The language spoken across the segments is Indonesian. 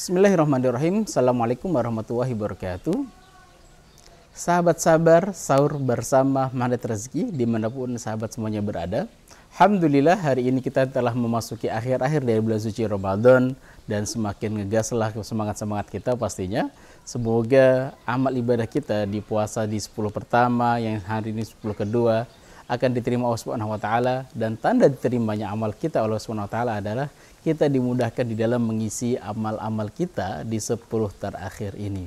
Bismillahirrahmanirrahim. Assalamualaikum warahmatullahi wabarakatuh. Sahabat sabar, sahur bersama Magnet Rezeki dimanapun sahabat semuanya berada. Alhamdulillah hari ini kita telah memasuki akhir-akhir dari bulan suci Ramadan dan semakin ngegaslah semangat-semangat kita pastinya. Semoga amal ibadah kita di puasa di 10 pertama yang hari ini 10 kedua akan diterima Allah Subhanahu wa taala, dan tanda diterimanya amal kita oleh Allah Subhanahu wa taala adalah kita dimudahkan di dalam mengisi amal-amal kita di 10 terakhir ini.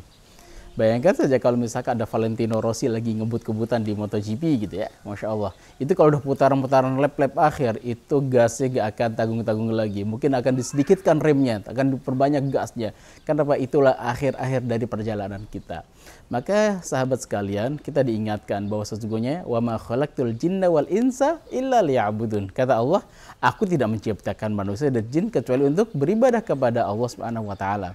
Bayangkan saja kalau misalkan ada Valentino Rossi lagi ngebut-kebutan di MotoGP gitu ya, Masya Allah. Itu kalau udah putaran-putaran lap-lap akhir, itu gasnya gak akan tanggung-tanggung lagi. Mungkin akan disedikitkan remnya, akan diperbanyak gasnya. Karena itulah akhir-akhir dari perjalanan kita. Maka sahabat sekalian, kita diingatkan bahwa sesungguhnya wa ma khalaqtul jinna wal insa illa liya'budun. Kata Allah, aku tidak menciptakan manusia dan jin kecuali untuk beribadah kepada Allah Subhanahu wa taala.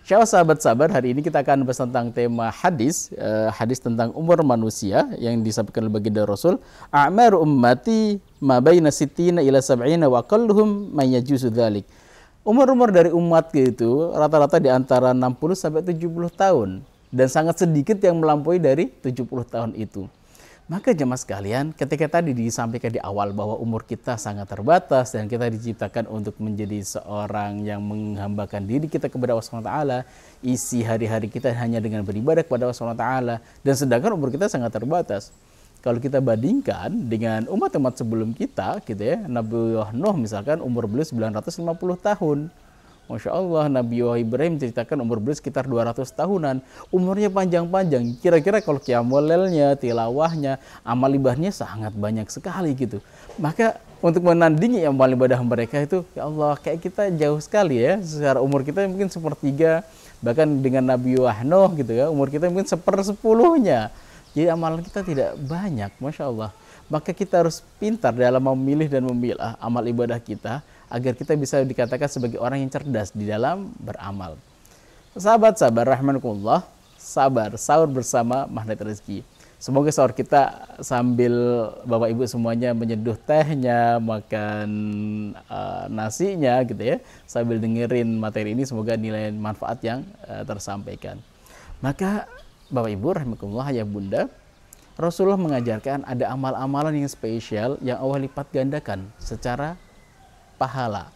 Insyaallah sahabat sabar, hari ini kita akan bahas tentang tema hadis, hadis tentang umur manusia yang disampaikan oleh baginda Rasul. A'maru ummati ma baina sittina ila sab'ina wa aqalluhum may yajuzu dzalik. Umur-umur dari umat itu rata-rata di antara 60 sampai 70 tahun dan sangat sedikit yang melampaui dari 70 tahun itu. Maka jemaah sekalian, ketika tadi disampaikan di awal bahwa umur kita sangat terbatas dan kita diciptakan untuk menjadi seorang yang menghambakan diri kita kepada Allah SWT, isi hari-hari kita hanya dengan beribadah kepada Allah SWT, dan sedangkan umur kita sangat terbatas. Kalau kita bandingkan dengan umat-umat sebelum kita, gitu ya, Nabi Nuh misalkan umur beliau 950 tahun. Masya Allah, Nabi Ibrahim ceritakan umur beliau sekitar 200 tahunan. Umurnya panjang-panjang. Kira-kira kalau qiyamulailnya, tilawahnya, amal ibadahnya sangat banyak sekali gitu. Maka untuk menandingi amal ibadah mereka itu, ya Allah, kayak kita jauh sekali ya. Secara umur kita mungkin sepertiga, bahkan dengan Nabi Nuh gitu ya, umur kita mungkin 1/10-nya. Jadi amalan kita tidak banyak, Masya Allah. Maka kita harus pintar dalam memilih dan memilah amal ibadah kita, agar kita bisa dikatakan sebagai orang yang cerdas di dalam beramal. Sahabat sabar, rahmanakumullah, sabar, sahur bersama Magnet Rezeki. Semoga sahur kita sambil Bapak Ibu semuanya menyeduh tehnya, makan nasinya gitu ya, sambil dengerin materi ini, semoga nilai manfaat yang tersampaikan. Maka Bapak Ibu, rahmanakumullah, ya Bunda, Rasulullah mengajarkan ada amal-amalan yang spesial yang Allah lipat gandakan secara pahala.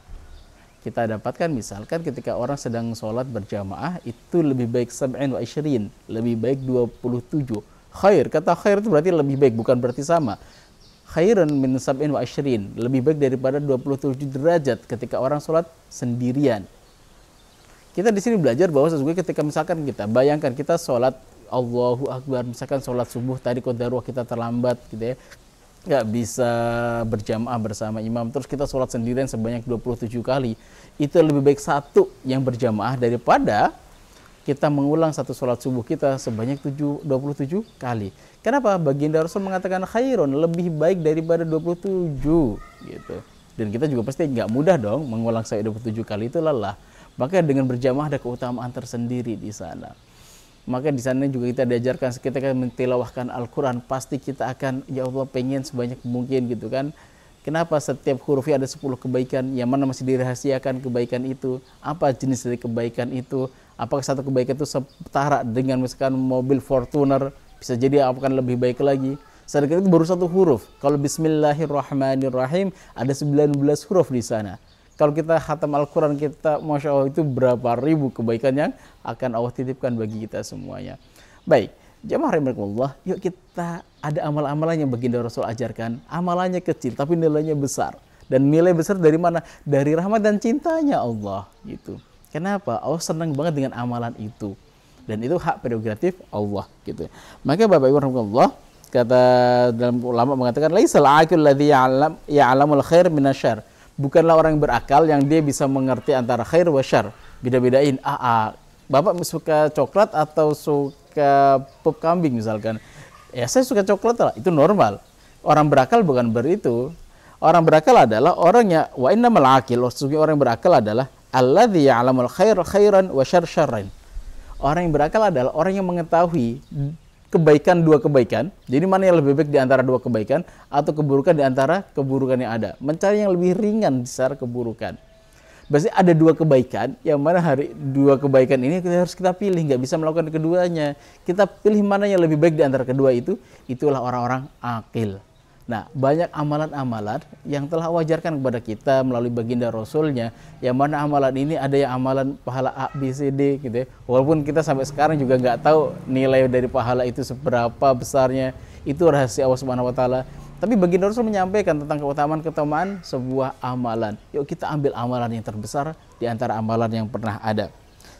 Kita dapatkan misalkan ketika orang sedang sholat berjamaah, itu lebih baik 27, lebih baik 27. Khair, kata khair itu berarti lebih baik, bukan berarti sama. Khairun min 27, lebih baik daripada 27 derajat ketika orang sholat sendirian. Kita di sini belajar bahwa sesungguhnya ketika misalkan kita bayangkan kita sholat Allahu Akbar, misalkan sholat subuh tadi qadarullah kita terlambat gitu ya, nggak bisa berjamaah bersama imam, terus kita sholat sendirian sebanyak 27 kali, itu lebih baik satu yang berjamaah daripada kita mengulang satu sholat subuh kita sebanyak 27 kali. Kenapa? Baginda Rasul mengatakan khairun, lebih baik daripada 27 gitu. Dan kita juga pasti nggak mudah dong mengulang sampai 27 kali, itu lelah. Maka dengan berjamaah ada keutamaan tersendiri di sana. Maka di sana juga kita diajarkan ketika mentilawahkan Al-Quran, pasti kita akan, ya Allah, pengen sebanyak mungkin gitu kan. Kenapa? Setiap hurufnya ada 10 kebaikan, yang mana masih dirahasiakan kebaikan itu. Apa jenis dari kebaikan itu? Apakah satu kebaikan itu setara dengan misalkan mobil Fortuner? Bisa jadi akan lebih baik lagi. Sedangkan itu baru satu huruf. Kalau Bismillahirrahmanirrahim ada 19 huruf di sana. Kalau kita khatam Al-Quran kita, Masya Allah, itu berapa ribu kebaikan yang akan Allah titipkan bagi kita semuanya. Baik, jemaah rahimakumullah, yuk kita ada amal-amalan yang baginda Rasul ajarkan. Amalannya kecil tapi nilainya besar. Dan nilai besar dari mana? Dari rahmat dan cintanya Allah gitu. Kenapa? Allah senang banget dengan amalan itu. Dan itu hak prerogatif Allah gitu. Maka Bapak Ibu rahimakumullah, kata dalam ulama mengatakan laisal aqil ladzi ya'lamul khair minasyarr. Bukanlah orang yang berakal yang dia bisa mengerti antara khair wa syarr. Beda-bedain. Bapak suka coklat atau suka pup kambing misalkan. Ya saya suka coklat lah, itu normal. Orang berakal bukan beritu. Orang berakal adalah orangnya wa innamal aqil, orang yang berakal adalah alladzi ya'lamul khair khairan wa syarr syarran. Orang yang berakal adalah orang yang mengetahui kebaikan, dua kebaikan. Jadi mana yang lebih baik di antara dua kebaikan atau keburukan di antara keburukan yang ada. Mencari yang lebih ringan secara keburukan. Berarti ada dua kebaikan, yang mana dua kebaikan ini harus kita pilih, nggak bisa melakukan keduanya. Kita pilih mana yang lebih baik di antara kedua itu, itulah orang-orang akil. Nah, banyak amalan-amalan yang telah wajarkan kepada kita melalui baginda Rasulnya, yang mana amalan ini ada yang amalan pahala A, B, C, D gitu ya. Walaupun kita sampai sekarang juga nggak tahu nilai dari pahala itu seberapa besarnya, itu rahasia Allah Subhanahu wa taala. Tapi baginda Rasul menyampaikan tentang keutamaan-keutamaan sebuah amalan. Yuk kita ambil amalan yang terbesar di antara amalan yang pernah ada.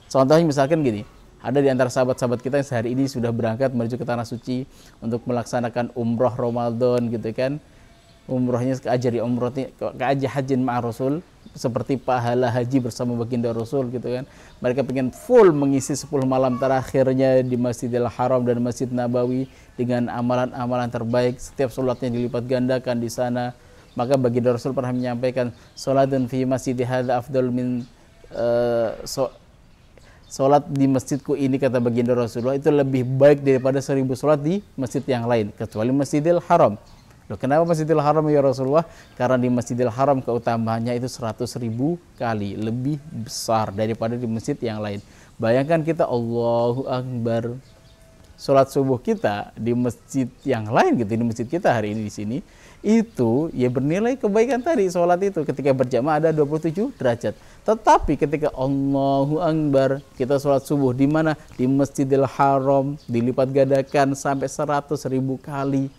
Contohnya misalkan gini, ada di antara sahabat-sahabat kita yang sehari ini sudah berangkat menuju ke Tanah Suci untuk melaksanakan umroh Ramadan gitu kan. Umrohnya ke aja hajin ma'a Rasul, seperti pahala haji bersama baginda Rasul gitu kan. Mereka pengen full mengisi 10 malam terakhirnya di Masjidil Haram dan Masjid Nabawi dengan amalan-amalan terbaik, setiap sholatnya dilipat gandakan di sana. Maka baginda Rasul pernah menyampaikan, sholatun fi masjidi hadza afdal min sholat di masjidku ini, kata baginda Rasulullah, itu lebih baik daripada 1000 sholat di masjid yang lain kecuali Masjidil Haram. Loh, kenapa Masjidil Haram ya Rasulullah? Karena di Masjidil Haram keutamaannya itu 100.000 kali lebih besar daripada di masjid yang lain. Bayangkan kita Allahu Akbar, sholat subuh kita di masjid yang lain gitu, di masjid kita hari ini di sini, itu ya bernilai kebaikan tadi. Sholat itu ketika berjamaah ada 27 derajat. Tetapi ketika Allahu Akbar, kita sholat subuh di mana? Di Masjidil Haram, dilipat gandakan sampai 100.000 kali.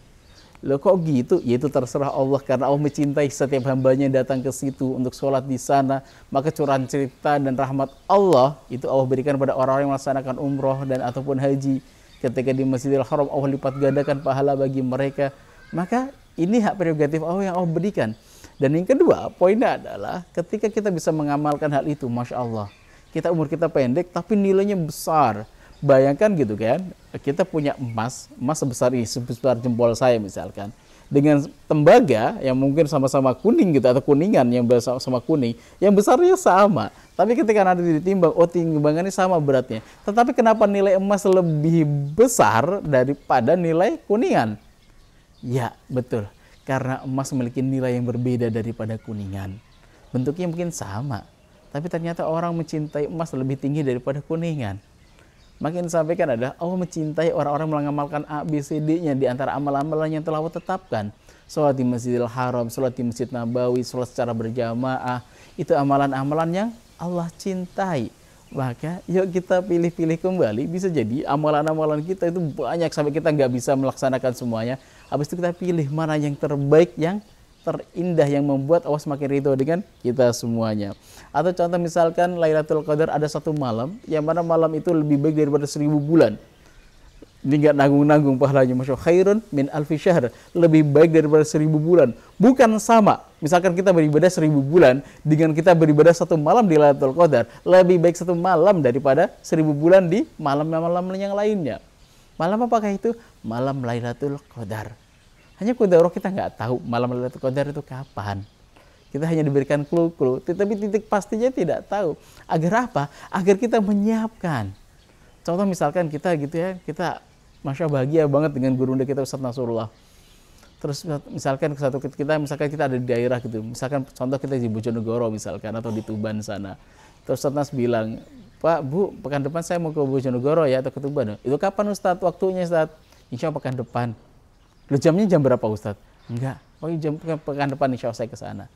Loh kok gitu? Ya itu terserah Allah, karena Allah mencintai setiap hambanya yang datang ke situ untuk sholat di sana. Maka curahan cerita dan rahmat Allah itu Allah berikan pada orang-orang yang melaksanakan umroh dan ataupun haji. Ketika di Masjidil Haram Allah lipat gandakan pahala bagi mereka. Maka ini hak prerogatif Allah yang Allah berikan. Dan yang kedua, poinnya adalah ketika kita bisa mengamalkan hal itu, Masya Allah, kita umur kita pendek tapi nilainya besar. Bayangkan gitu kan, kita punya emas sebesar ini, sebesar jempol saya misalkan, dengan tembaga yang mungkin sama-sama kuning gitu, atau kuningan yang sama kuning, yang besarnya sama. Tapi ketika nanti ditimbang, oh timbangannya sama beratnya. Tetapi kenapa nilai emas lebih besar daripada nilai kuningan? Ya betul, karena emas memiliki nilai yang berbeda daripada kuningan. Bentuknya mungkin sama, tapi ternyata orang mencintai emas lebih tinggi daripada kuningan. Makin disampaikan adalah Allah mencintai orang-orang mengamalkan A, B, C, D-nya di antara amal-amalan yang telah Allah tetapkan. Sholat di Masjidil Haram, sholat di Masjid Nabawi, sholat secara berjamaah, itu amalan-amalan yang Allah cintai. Maka yuk kita pilih-pilih kembali, bisa jadi amalan-amalan kita itu banyak sampai kita nggak bisa melaksanakan semuanya. Habis itu kita pilih mana yang terbaik, yang terindah, yang membuat Allah semakin ridho dengan kita semuanya. Atau contoh misalkan Lailatul Qadar, ada satu malam yang mana malam itu lebih baik daripada 1000 bulan. Ini nggak nanggung-nanggung pahalanya, Masya Allah, khairun min alfi syahr, lebih baik daripada 1000 bulan. Bukan sama, misalkan kita beribadah 1000 bulan dengan kita beribadah satu malam di Lailatul Qadar, lebih baik satu malam daripada 1000 bulan di malam-malam yang lainnya. Malam apakah itu? Malam Lailatul Qadar. Hanya qadarullah kita nggak tahu malam Lailatul Qadar itu kapan. Kita hanya diberikan clue-clue, tapi titik pastinya tidak tahu. Agar apa? Agar kita menyiapkan. Contoh misalkan kita gitu ya, kita Masya Allah bahagia banget dengan gurunda kita Ustadz Nasrullah. Terus misalkan misalkan kita ada di daerah gitu, misalkan contoh kita di Bojonegoro misalkan, atau di Tuban sana. Terus Ustadz Nas bilang, Pak, Bu, pekan depan saya mau ke Bojonegoro ya, atau ke Tuban. Itu kapan Ustadz? Waktunya Ustadz? Insya Allah pekan depan. Lu jamnya jam berapa Ustadz? Enggak. Oh jam pekan depan insya Allah saya ke sana.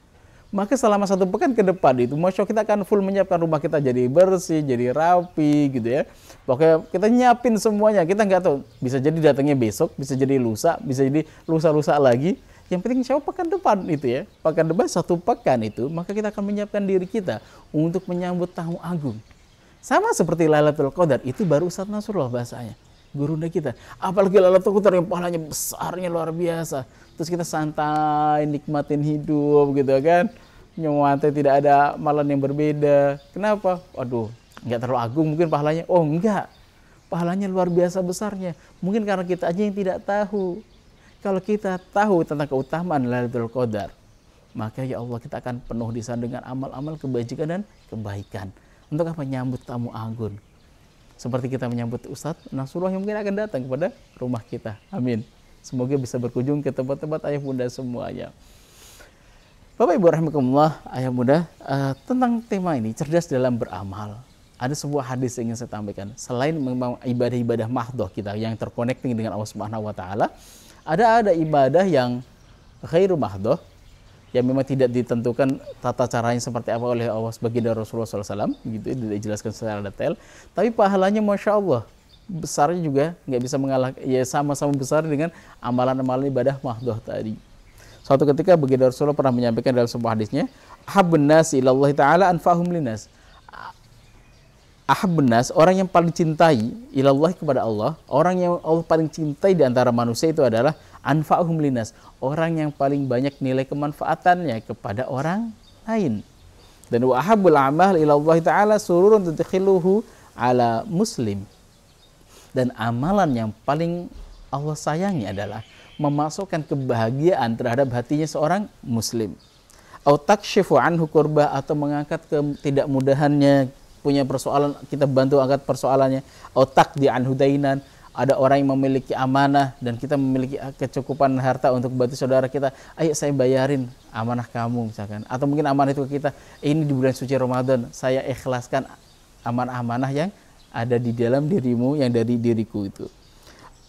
Maka selama 1 pekan ke depan itu, Masya Allah kita akan full menyiapkan rumah kita jadi bersih, jadi rapi gitu ya. Pokoknya kita nyiapin semuanya. Kita nggak tahu, bisa jadi datangnya besok, bisa jadi lusa, bisa jadi lusa-lusa lagi. Yang penting insya Allah pekan depan itu ya. Pekan depan 1 pekan itu, maka kita akan menyiapkan diri kita untuk menyambut tamu agung. Sama seperti Lailatul Qadar, itu baru Ustadz Nasrullah bahasanya, gurunda kita. Apalagi Lailatul Qadar yang pahalanya besarnya luar biasa. Terus kita santai, nikmatin hidup gitu kan. Nyantai, tidak ada malam yang berbeda. Kenapa? Waduh, nggak terlalu agung mungkin pahalanya. Oh enggak, pahalanya luar biasa besarnya. Mungkin karena kita aja yang tidak tahu. Kalau kita tahu tentang keutamaan Lailatul Qadar, maka ya Allah kita akan penuh di sana dengan amal-amal kebajikan dan kebaikan. Untuk apa? Menyambut tamu agung. Seperti kita menyambut Ustadz Nasrullah yang mungkin akan datang kepada rumah kita. Amin. Semoga bisa berkunjung ke tempat-tempat ayah bunda semuanya. Bapak Ibu rahimakumullah, ayah muda, tentang tema ini cerdas dalam beramal. Ada sebuah hadis yang ingin saya sampaikan. Selain memang ibadah-ibadah mahdoh kita yang terconnecting dengan Allah Subhanahu wa taala, ada ibadah yang khairu mahdoh yang memang tidak ditentukan tata caranya seperti apa oleh Allah baginda Rasulullah SAW, gitu tidak dijelaskan secara detail. Tapi pahalanya masya Allah besarnya juga nggak bisa mengalah, ya sama-sama besar dengan amalan-amalan ibadah mahdoh tadi. Suatu ketika baginda Rasulullah pernah menyampaikan dalam sebuah hadisnya, ahabbun nasi ilallahi ta'ala anfa'hum linnas. Ahabbun nas, orang yang paling cintai ilallahi kepada Allah, orang yang Allah paling cintai di antara manusia itu adalah anfa'hum linnas, orang yang paling banyak nilai kemanfaatannya kepada orang lain. Dan wa ahabbul a'mal ilallahi ta'ala sururun tudkhiluhu ala muslim. Dan amalan yang paling Allah sayangi adalah memasukkan kebahagiaan terhadap hatinya seorang muslim. Au takshifu anhu kurbah, atau mengangkat ketidakmudahannya, punya persoalan kita bantu angkat persoalannya. Au taqdi anhu dainan, ada orang yang memiliki amanah dan kita memiliki kecukupan harta untuk bantu saudara kita, ayo saya bayarin amanah kamu misalkan. Atau mungkin amanah itu ke kita, ini di bulan suci Ramadan saya ikhlaskan amanah-amanah yang ada di dalam dirimu yang dari diriku itu.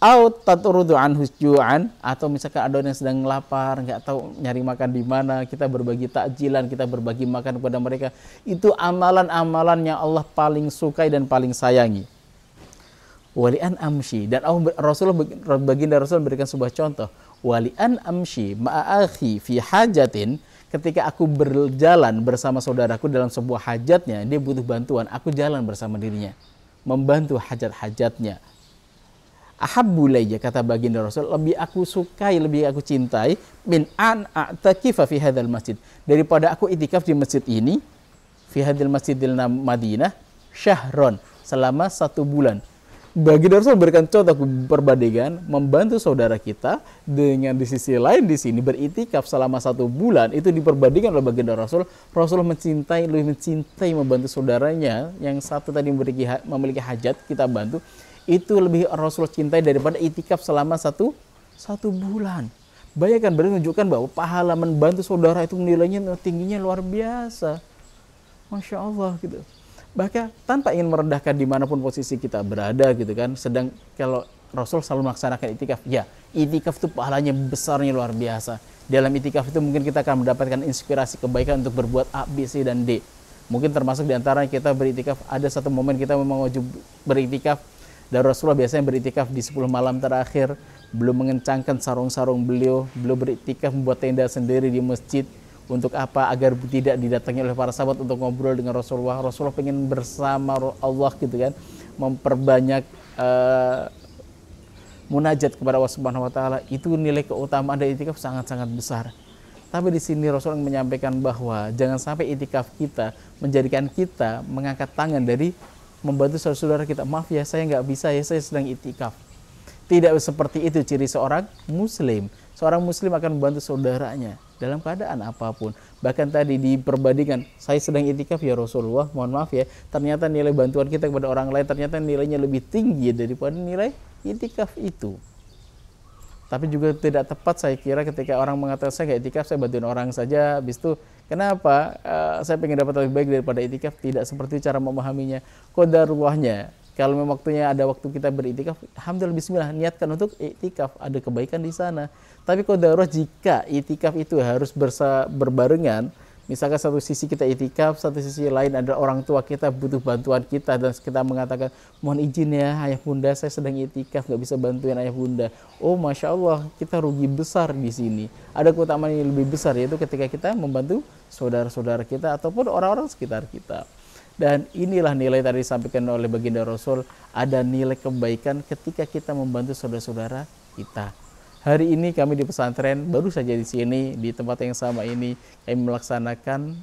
Au tatrudu anhu ju'an, atau misalkan ada orang yang sedang lapar, nggak tahu nyari makan di mana, kita berbagi takjilan, kita berbagi makan kepada mereka. Itu amalan-amalan yang Allah paling sukai dan paling sayangi. Wali'an amshi, dan baginda Rasul memberikan sebuah contoh. Wali'an amshi ma'akhi fi hajatin, ketika aku berjalan bersama saudaraku dalam sebuah hajatnya, dia butuh bantuan, aku jalan bersama dirinya, membantu hajat-hajatnya. Ahabbu layya, kata baginda Rasul, lebih aku sukai, lebih aku cintai min an a'takifa fi hadzal masjid, daripada aku itikaf di masjid ini, fi hadzal masjidil Madinah syahron, selama 1 bulan. Baginda Rasul memberikan contoh perbandingan membantu saudara kita dengan di sisi lain di sini beritikaf selama 1 bulan, itu diperbandingkan oleh baginda Rasul. Rasul lebih mencintai membantu saudaranya yang satu tadi memiliki hajat, kita bantu, itu lebih Rasul cintai daripada itikaf selama satu bulan. Bayangkan, berarti menunjukkan bahwa pahala membantu saudara itu nilainya tingginya luar biasa. Masya Allah gitu. Bahkan tanpa ingin merendahkan dimanapun posisi kita berada gitu kan. Sedang kalau Rasul selalu melaksanakan itikaf, ya itikaf itu pahalanya besarnya luar biasa. Dalam itikaf itu mungkin kita akan mendapatkan inspirasi kebaikan untuk berbuat A, B, C, dan D. Mungkin termasuk diantara kita beritikaf, ada satu momen kita memang wajib beritikaf. Dan Rasulullah biasanya beritikaf di 10 malam terakhir, belum mengencangkan sarung-sarung beliau beritikaf membuat tenda sendiri di masjid. Untuk apa? Agar tidak didatangi oleh para sahabat untuk ngobrol dengan Rasulullah. Rasulullah pengen bersama Allah gitu kan, memperbanyak munajat kepada Allah Subhanahu wa taala. Itu nilai keutamaan dari itikaf sangat-sangat besar. Tapi di sini Rasulullah menyampaikan bahwa jangan sampai itikaf kita menjadikan kita mengangkat tangan dari membantu saudara kita. Maaf ya, saya nggak bisa ya, saya sedang itikaf. Tidak seperti itu ciri seorang muslim. Seorang muslim akan membantu saudaranya dalam keadaan apapun. Bahkan tadi diperbandingkan, saya sedang itikaf ya Rasulullah, mohon maaf ya, ternyata nilai bantuan kita kepada orang lain ternyata nilainya lebih tinggi daripada nilai itikaf itu. Tapi juga tidak tepat saya kira ketika orang mengatakan saya nggak itikaf, saya bantuin orang saja, habis itu kenapa saya pengen dapat lebih baik daripada itikaf. Tidak seperti cara memahaminya. Qadarullah-nya, kalau memang waktunya ada waktu kita beritikaf, alhamdulillah bismillah, niatkan untuk itikaf, ada kebaikan di sana. Tapi qadarullah jika itikaf itu harus berbarengan, misalkan satu sisi kita itikaf, satu sisi lain ada orang tua kita butuh bantuan kita, dan kita mengatakan mohon izin ya ayah bunda, saya sedang itikaf nggak bisa bantuin ayah bunda. Oh masya Allah, kita rugi besar di sini. Ada keutamaan yang lebih besar, yaitu ketika kita membantu saudara-saudara kita ataupun orang-orang sekitar kita. Dan inilah nilai tadi disampaikan oleh baginda Rasul, ada nilai kebaikan ketika kita membantu saudara-saudara kita. Hari ini kami di pesantren baru saja di sini di tempat yang sama ini kami melaksanakan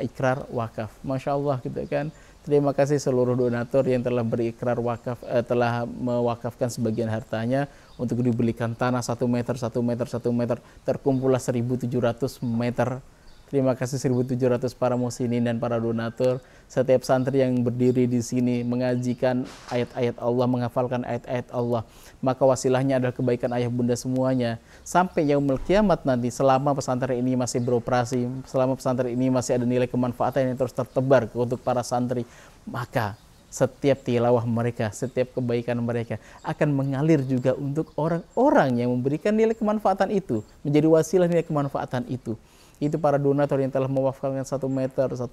ikrar wakaf. Masya Allah gitu kan. Terima kasih seluruh donatur yang telah berikrar wakaf, telah mewakafkan sebagian hartanya untuk dibelikan tanah 1 meter, 1 meter, 1 meter, terkumpullah 1.700 meter. Terima kasih 1.700 para muslimin dan para donatur. setiap santri yang berdiri di sini mengajikan ayat-ayat Allah, menghafalkan ayat-ayat Allah, maka wasilahnya adalah kebaikan ayah bunda semuanya. Sampai yaumul kiamat nanti, selama pesantren ini masih beroperasi, selama pesantren ini masih ada nilai kemanfaatan yang terus tertebar untuk para santri, maka setiap tilawah mereka, setiap kebaikan mereka akan mengalir juga untuk orang-orang yang memberikan nilai kemanfaatan itu, menjadi wasilah nilai kemanfaatan itu. Itu para donatur yang telah mewakafkan 1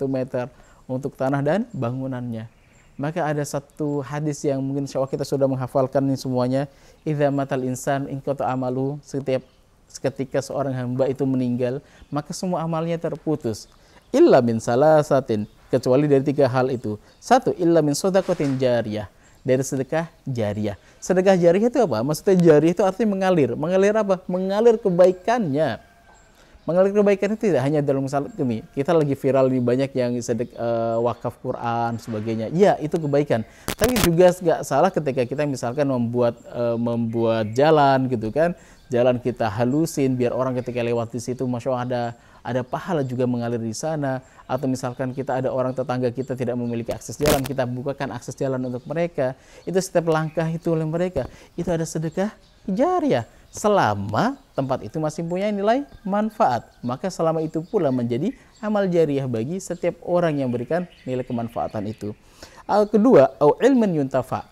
meter untuk tanah dan bangunannya. Maka ada satu hadis yang mungkin insya Allah kita sudah menghafalkan ini semuanya. Idza matal insan in qata amalu, ketika seorang hamba itu meninggal, maka semua amalnya terputus. Illa min salasatin, kecuali dari 3 hal itu. 1, illa min shadaqatin jariyah, dari sedekah jariyah. Sedekah jariyah itu apa? Maksudnya jariyah itu artinya mengalir. Mengalir apa? Mengalir kebaikannya. Mengalir kebaikan itu tidak hanya dalam misal ini. Kita lagi viral di banyak yang wakaf Quran sebagainya. Iya, itu kebaikan. Tapi juga nggak salah ketika kita misalkan membuat jalan gitu kan. Jalan kita halusin biar orang ketika lewat di situ masya Allah ada pahala juga mengalir di sana. Atau misalkan kita ada orang tetangga kita tidak memiliki akses jalan, kita bukakan akses jalan untuk mereka. Itu setiap langkah itu oleh mereka, itu ada sedekah jariyah. Selama tempat itu masih punya nilai manfaat, maka selama itu pula menjadi amal jariyah bagi setiap orang yang berikan nilai kemanfaatan itu. Kedua, au ilmun yuntafa.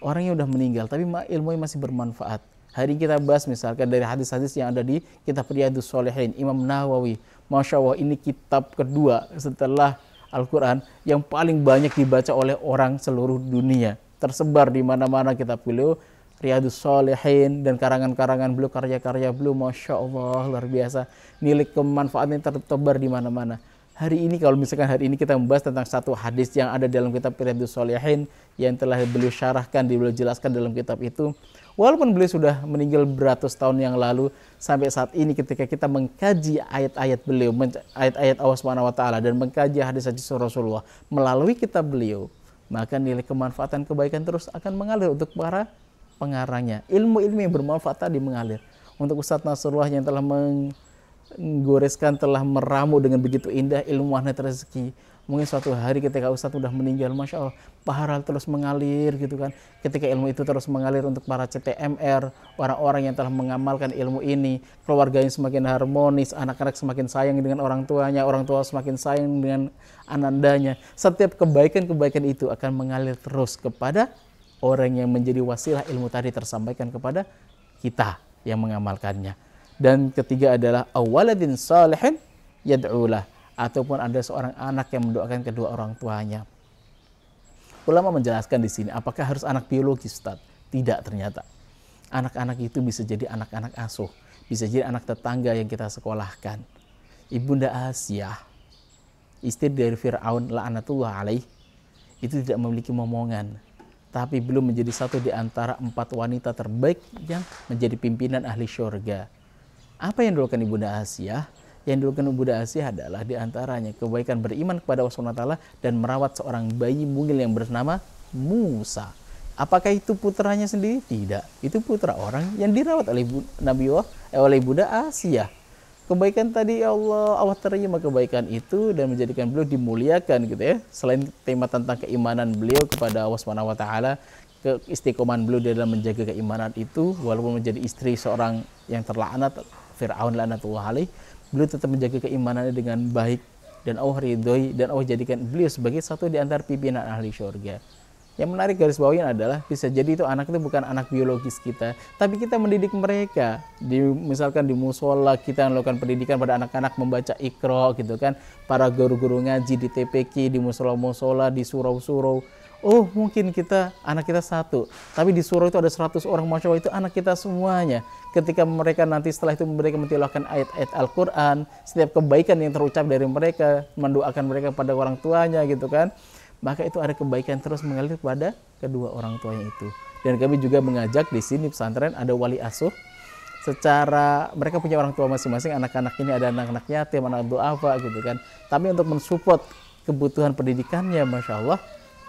Orang yang sudah meninggal tapi ilmunya masih bermanfaat. Hari ini kita bahas misalkan dari hadis-hadis yang ada di kitab Riyadhus Shalihin, Imam Nawawi. Masya Allah, ini kitab kedua setelah Al-Quran yang paling banyak dibaca oleh orang seluruh dunia. Tersebar di mana-mana kitab beliau, Riyadhus Shalihin, dan karangan-karangan beliau, karya-karya beliau, Masya Allah, luar biasa. Nilai kemanfaatannya tersebar di mana-mana. Hari ini kalau misalkan hari ini kita membahas tentang satu hadis yang ada dalam kitab Riyadhus Shalihin yang telah beliau syarahkan, beliau jelaskan dalam kitab itu. Walaupun beliau sudah meninggal beratus tahun yang lalu, sampai saat ini ketika kita mengkaji ayat-ayat beliau, ayat-ayat Allah SWT dan mengkaji hadis-hadis Rasulullah melalui kitab beliau, maka nilai kemanfaatan kebaikan terus akan mengalir untuk para pengarangnya. Ilmu-ilmu yang bermanfaat tadi mengalir. Untuk Ustadz Nasrullah yang telah menggoreskan, telah meramu dengan begitu indah ilmu magnet rezeki. Mungkin suatu hari ketika Ustadz sudah meninggal, Masya Allah, pahala terus mengalir gitu kan. Ketika ilmu itu terus mengalir untuk para CTMR, orang-orang yang telah mengamalkan ilmu ini, keluarganya semakin harmonis, anak-anak semakin sayang dengan orang tuanya, orang tua semakin sayang dengan anandanya. Setiap kebaikan-kebaikan itu akan mengalir terus kepada orang yang menjadi wasilah ilmu tadi tersampaikan kepada kita yang mengamalkannya. Dan ketiga adalah awaladin salihin yad'ulah, ataupun ada seorang anak yang mendoakan kedua orang tuanya. Ulama menjelaskan di sini, apakah harus anak biologis, Ustaz? Tidak, ternyata. Anak-anak itu bisa jadi anak-anak asuh, bisa jadi anak tetangga yang kita sekolahkan. Ibunda Asiyah, istri dari Fir'aun, la'anatullah alaih, itu tidak memiliki momongan, tapi belum menjadi satu di antara 4 wanita terbaik yang menjadi pimpinan ahli syurga. Apa yang dilakukan Ibunda Asiyah? Yang dilakukan Ibunda Asiyah adalah diantaranya kebaikan beriman kepada Allah SWT dan merawat seorang bayi mungil yang bernama Musa. Apakah itu putranya sendiri? Tidak. Itu putra orang yang dirawat oleh oleh Ibunda Asiyah. Kebaikan tadi Allah terima kebaikan itu dan menjadikan beliau dimuliakan gitu ya. Selain tema tentang keimanan beliau kepada Allah SWT, keistiqomahan beliau dalam menjaga keimanan itu, walaupun menjadi istri seorang yang terlaknat Fir'aun laknatullah alaih, beliau tetap menjaga keimanannya dengan baik dan Allah ridhoi dan Allah jadikan beliau sebagai satu di antara pimpinan ahli syurga. Yang menarik garis bawahin adalah bisa jadi itu anak itu bukan anak biologis kita, tapi kita mendidik mereka. Misalkan di musola kita melakukan pendidikan pada anak-anak membaca Iqra gitu kan, para guru-guru ngaji di TPQ, di musola-musola, di surau-surau. Oh mungkin anak kita satu, tapi di surau itu ada 100 orang, Masya Allah, itu anak kita semuanya. Ketika mereka nanti setelah itu mereka mentilawahkan ayat-ayat Al-Quran, setiap kebaikan yang terucap dari mereka, mendoakan mereka pada orang tuanya gitu kan, maka itu ada kebaikan terus mengalir pada kedua orang tuanya itu. Dan kami juga mengajak di sini pesantren ada wali asuh, secara mereka punya orang tua masing-masing, anak-anak ini ada anak-anak yatim, anak duafa gitu kan, tapi untuk mensupport kebutuhan pendidikannya, Masya Allah,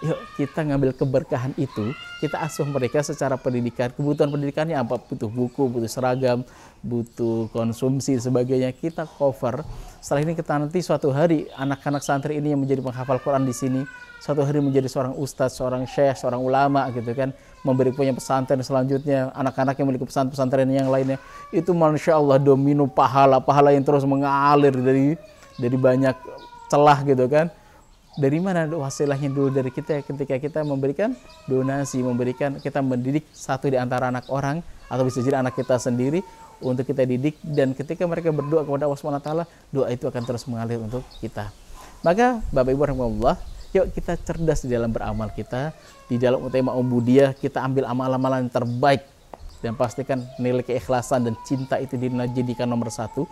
yuk kita ngambil keberkahan itu, kita asuh mereka secara pendidikan. Kebutuhan pendidikannya apa? Butuh buku, butuh seragam, butuh konsumsi sebagainya, kita cover Setelah ini kita nanti suatu hari anak-anak santri ini yang menjadi penghafal Quran di sini, suatu hari menjadi seorang ustadz, seorang syekh, seorang ulama gitu kan, memberi punya pesantren selanjutnya, anak-anak yang memiliki pesantren yang lainnya, itu masya Allah domino pahala yang terus mengalir dari banyak celah gitu kan. Dari mana wasilahnya dulu? Dari kita ketika kita memberikan donasi, kita mendidik satu di antara anak orang atau bisa jadi anak kita sendiri untuk kita didik, dan ketika mereka berdoa kepada Allah SWT, doa itu akan terus mengalir untuk kita. Maka Bapak Ibu rahimahullah, yuk kita cerdas di dalam beramal kita, di dalam utama ubudiyah kita ambil amal-amalan yang terbaik, dan pastikan nilai keikhlasan dan cinta itu dijadikan nomor satu.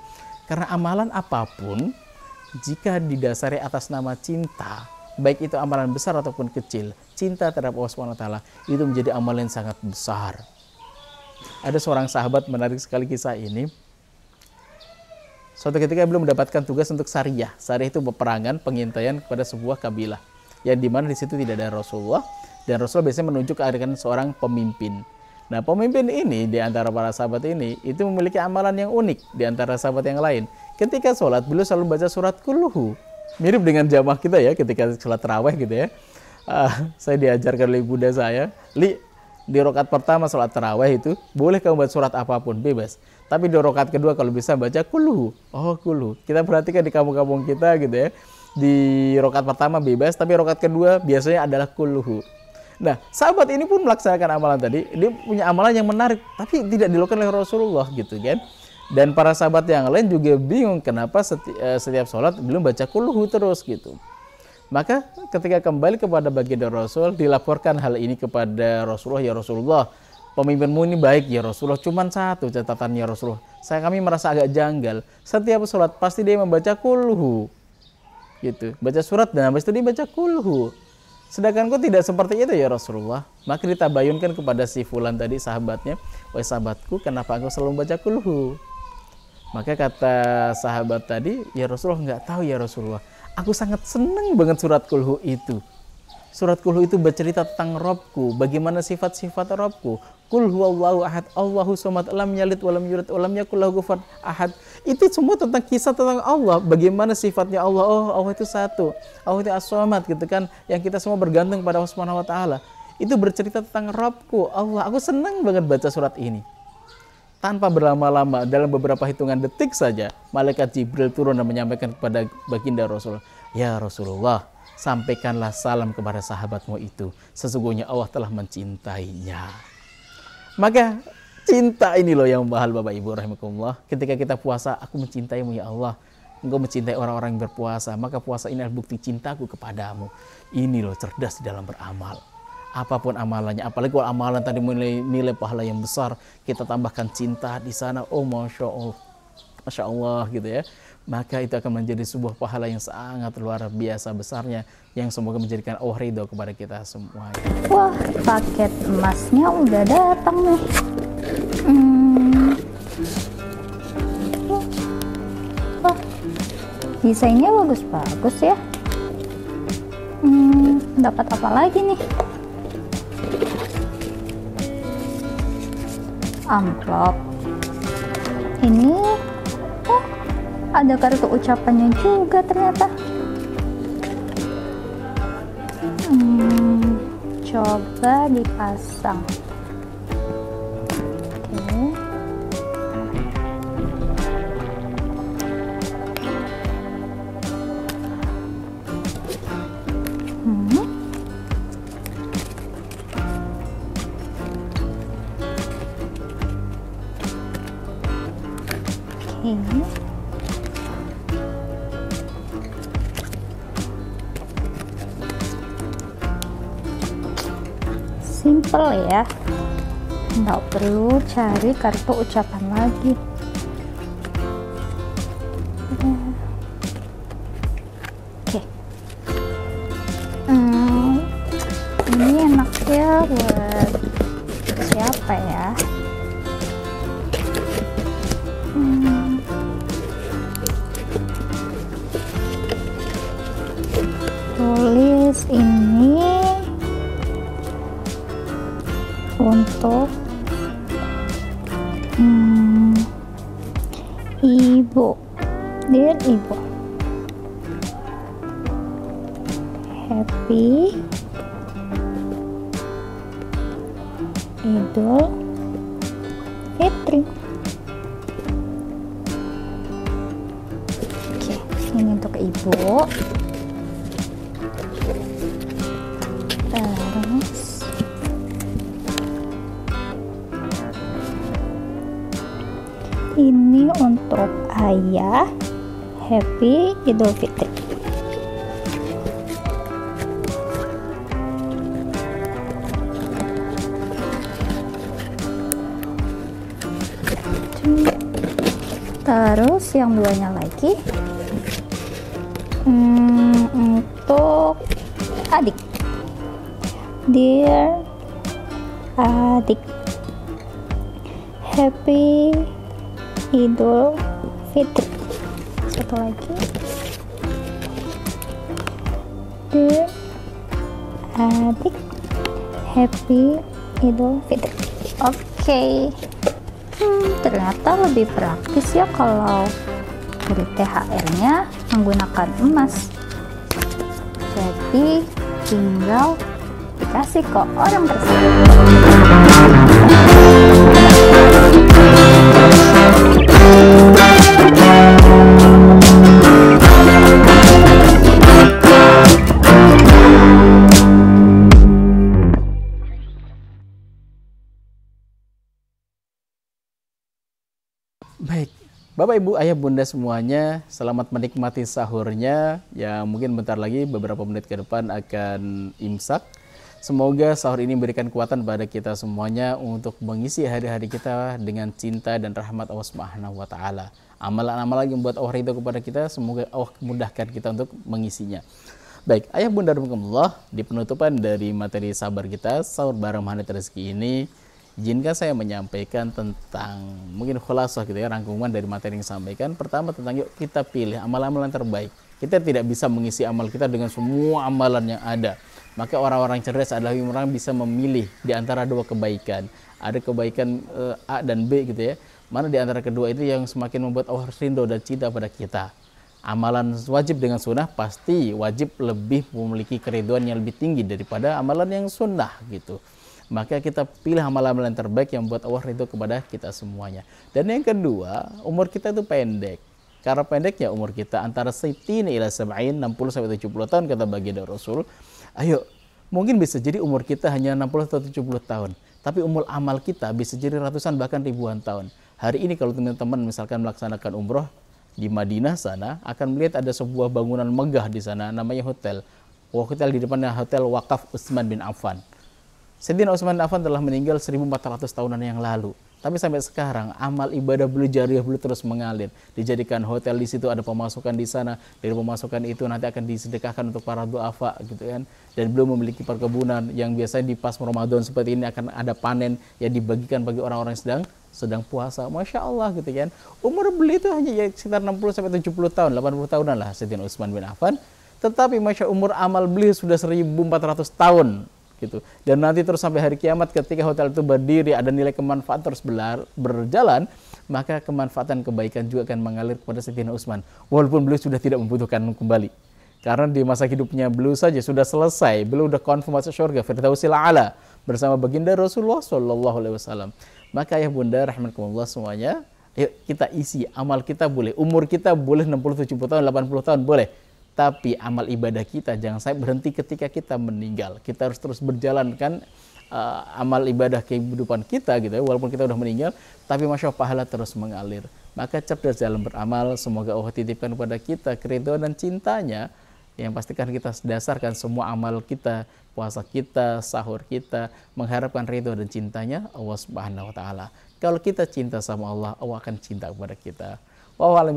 Karena amalan apapun jika didasari atas nama cinta, baik itu amalan besar ataupun kecil, cinta terhadap Allah SWT itu menjadi amalan yang sangat besar. Ada seorang sahabat, menarik sekali kisah ini. Suatu ketika beliau mendapatkan tugas untuk Sariyah. Sariyah itu peperangan, pengintaian kepada sebuah kabilah, yang dimana di situ tidak ada Rasulullah, dan Rasul biasanya menunjuk keadaan seorang pemimpin. Nah, pemimpin ini di antara para sahabat ini itu memiliki amalan yang unik di antara sahabat yang lain. Ketika sholat, beliau selalu baca surat Kulhu. Mirip dengan jamaah kita ya, ketika sholat tarawih gitu ya. Saya diajarkan oleh bunda saya, di rakaat pertama sholat tarawih itu boleh kamu baca surat apapun, bebas. Tapi di rakaat kedua kalau bisa baca Kulhu. Oh, Kulhu. Kita perhatikan di kampung-kampung kita gitu ya. Di rakaat pertama bebas, tapi rakaat kedua biasanya adalah Kulhu. Nah, sahabat ini pun melaksanakan amalan tadi. Dia punya amalan yang menarik, tapi tidak dilakukan oleh Rasulullah gitu kan. Dan para sahabat yang lain juga bingung kenapa setiap sholat belum baca Kulhu terus gitu. Maka ketika kembali kepada baginda Rasul, dilaporkan hal ini kepada Rasulullah. Ya Rasulullah, pemimpinmu ini baik ya Rasulullah, cuman satu catatannya Rasulullah, kami merasa agak janggal. Setiap sholat pasti dia membaca Kulhu gitu, baca surat dan habis itu dia baca Kulhu. Sedangkan kok tidak seperti itu ya Rasulullah. Maka ditabayunkan kepada si fulan tadi, sahabatnya, wahai sahabatku, kenapa engkau selalu membaca Kulhu? Maka kata sahabat tadi, ya Rasulullah, nggak tahu ya Rasulullah, aku sangat senang banget surat Kulhu itu. Surat Kulhu itu bercerita tentang Robku, bagaimana sifat-sifat Robku. Qul huwallahu ahad, Allahu somad, lam yalid walam yulad walam yakul lahu kufuwan ahad. Itu semua tentang kisah tentang Allah, bagaimana sifatnya Allah. Oh, Allah itu satu, Allah itu as-somad gitu kan, yang kita semua bergantung pada Allah Subhanahu wa taala. Itu bercerita tentang Robku, Allah. Aku senang banget baca surat ini. Tanpa berlama-lama, dalam beberapa hitungan detik saja, malaikat Jibril turun dan menyampaikan kepada baginda Rasul, ya Rasulullah, sampaikanlah salam kepada sahabatmu itu. Sesungguhnya Allah telah mencintainya. Maka cinta ini loh yang mahal Bapak Ibu rahimakumullah. Ketika kita puasa, aku mencintaimu ya Allah. Engkau mencintai orang-orang yang berpuasa, maka puasa ini adalah bukti cintaku kepadamu. Ini loh cerdas di dalam beramal. Apapun amalannya, apalagi kalau amalan tadi nilai pahala yang besar, kita tambahkan cinta di sana, oh masya Allah gitu ya, maka itu akan menjadi sebuah pahala yang sangat luar biasa besarnya, yang semoga menjadikan Allah ridho kepada kita semua. Wah, paket emasnya udah datang nih. Wah, desainnya bagus-bagus ya. Dapat apa lagi nih? Amplop ini, oh ada kartu ucapannya juga ternyata. Coba dipasang. Oke. Ini simple ya, nggak perlu cari kartu ucapan lagi. Oke. Ini enaknya buat siapa ya? Tulis ini untuk ibu Dear Ibu, Happy Idul Fitri. Oke, ini untuk Ibu. Terus ini untuk Ayah, Happy Idul Fitri. Terus yang duanya lagi untuk adik. Dear adik, Happy Idul Fitri. Satu lagi. Dear adik, Happy Idul Fitri. Oke. Ternyata lebih praktis ya kalau beri THR-nya menggunakan emas. Jadi tinggal dikasih ke orang tersebut. Baik, Bapak Ibu Ayah Bunda semuanya, selamat menikmati sahurnya. Ya mungkin bentar lagi beberapa menit ke depan akan imsak. Semoga sahur ini memberikan kekuatan pada kita semuanya untuk mengisi hari-hari kita dengan cinta dan rahmat Allah Subhanahu wa taala. Amalan-amalan yang membuat Allah ridho kepada kita, semoga Allah mudahkan kita untuk mengisinya. Baik, Ayah Bunda rahimakumullah, di penutupan dari materi sabar kita sahur bareng Mahanet Rezeki ini, izinkan saya menyampaikan tentang mungkin khulasah gitu ya, rangkuman dari materi yang disampaikan. Pertama tentang yuk kita pilih amalan-amalan terbaik. Kita tidak bisa mengisi amal kita dengan semua amalan yang ada. Maka orang-orang cerdas adalah orang yang bisa memilih di antara dua kebaikan. Ada kebaikan A dan B gitu ya. Mana di antara kedua itu yang semakin membuat Allah rindu dan cinta pada kita. Amalan wajib dengan sunnah pasti wajib lebih memiliki keriduan yang lebih tinggi daripada amalan yang sunnah gitu. Maka kita pilih amalan-amalan terbaik yang membuat Allah ridho kepada kita semuanya. Dan yang kedua, umur kita itu pendek. Karena pendeknya umur kita antara 60 ila 70, 60 sampai 70 tahun kata baginda Rasul. Ayo, mungkin bisa jadi umur kita hanya 60 atau 70 tahun. Tapi umur amal kita bisa jadi ratusan bahkan ribuan tahun. Hari ini kalau teman-teman misalkan melaksanakan umroh di Madinah sana, akan melihat ada sebuah bangunan megah di sana namanya hotel. Hotel di depannya Hotel Wakaf Utsman bin Affan. Sayyidina Utsman bin Affan telah meninggal 1400 tahunan yang lalu. Tapi sampai sekarang amal ibadah beliau jariah beliau terus mengalir. Dijadikan hotel di situ, ada pemasukan di sana. Dari pemasukan itu nanti akan disedekahkan untuk para duafa gitu kan. Dan beliau memiliki perkebunan yang biasanya di pas Ramadan seperti ini akan ada panen yang dibagikan bagi orang-orang yang sedang puasa. Masya Allah gitu kan. Umur beliau itu hanya ya sekitar 60 sampai 70 tahun, 80 tahunan lah Sayyidina Utsman bin Affan. Tetapi Masya umur amal beliau sudah 1400 tahun. Gitu. Dan nanti terus sampai hari kiamat ketika hotel itu berdiri, ada nilai kemanfaatan terus berjalan, maka kemanfaatan kebaikan juga akan mengalir kepada Sayyidina Utsman walaupun beliau sudah tidak membutuhkan kembali, karena di masa hidupnya beliau saja sudah selesai, beliau sudah confirm masuk surga Firdausil A'la bersama baginda Rasulullah SAW. Maka ya Bunda rahimakumullah semuanya, yuk kita isi amal kita. Boleh umur kita boleh 60, 70 tahun, 80 tahun boleh. Tapi amal ibadah kita jangan sampai berhenti ketika kita meninggal. Kita harus terus berjalankan amal ibadah kehidupan kita gitu ya, walaupun kita sudah meninggal, tapi Masya Allah pahala terus mengalir. Maka cerdas dalam beramal, semoga Allah titipkan kepada kita keridhaan dan cintanya, yang pastikan kita dasarkan semua amal kita, puasa kita, sahur kita, mengharapkan ridho dan cintanya Allah Subhanahu wa taala. Kalau kita cinta sama Allah, Allah akan cinta kepada kita. Wallahu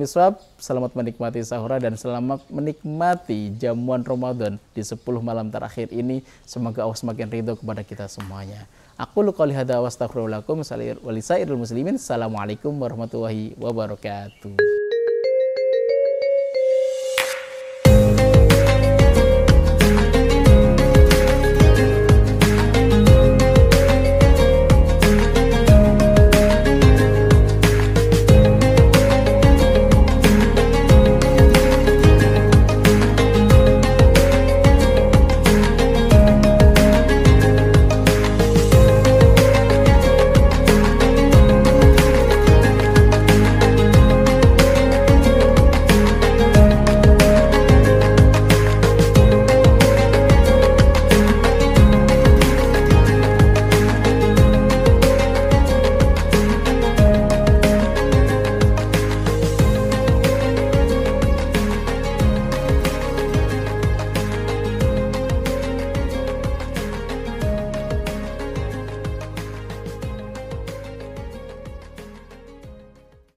selamat menikmati sahur dan selamat menikmati jamuan Ramadan di 10 malam terakhir ini. Semoga Allah semakin ridho kepada kita semuanya. Aku qouli hadza wa astaghfirullakum wa lisairil muslimin. Assalamualaikum warahmatullahi wabarakatuh.